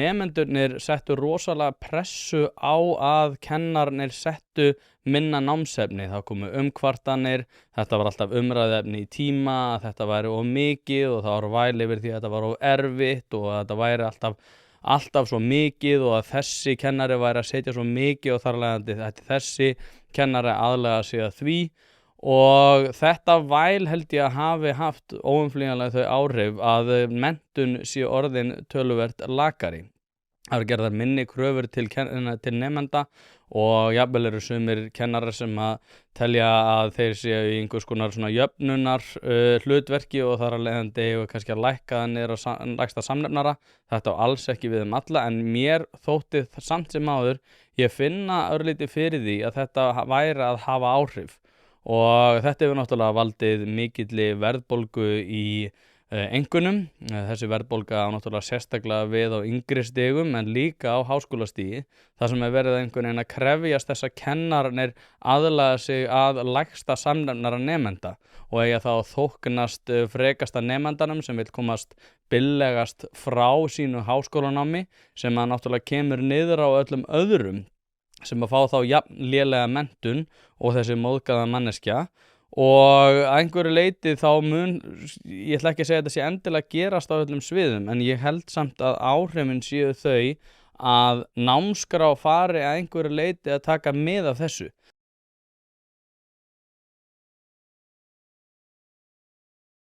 Nemendurnir settu rosalega pressu á að kennararnir settu minna námsefni. Það komu umkvartanir, þetta var alltaf umræðuefni í tíma, að þetta væri of mikið og það var væl yfir því að þetta var of erfitt og að þetta væri alltaf svo mikið og að þessi kennari væri að setja svo mikið og þar af leiðandi ætti þessi kennari aðlaga sig að því. Og þetta væl held ég að hafi haft óumflýjanlega þau áhrif að menntun sé orðin töluvert lakari. Það eru gerðar minni kröfur til nemenda og jafnvel eru sumir kennarar sem að telja að þeir séu í einhvers konar svona jöfnunar hlutverki og þar af leiðandi og kannski að lækka það niður á lægsta samnefnara. Þetta á alls ekki við alla, en mér þótti samt sem áður ég finna örlítið fyrir því að þetta væri að hafa áhrif. Og þetta hefur náttúrulega valdið mikilli verðbólgu í einkunnum. Þessi verðbólga á náttúrulega sérstaklega við á yngri stigum en líka á háskólastigi. Það sem verið einhvern veginn að krefjast þess að kennararnir aðlaga sig að lægsta samnefnara nemenda og eiga þá þóknast frekasta nemendanum sem vill komast billegast frá sínu háskólanámi, sem að náttúrulega kemur niður á öllum öðrum sem að fá þá jafn lélega menntun og þessi móðgaða manneskja. Og að einhverju leyti þá ég ætla ekki að segja að þetta sé endilega gerast á öllum sviðum, en ég held samt að áhrifin séu þau að námskrá fari að einhverju leyti að taka mið af þessu.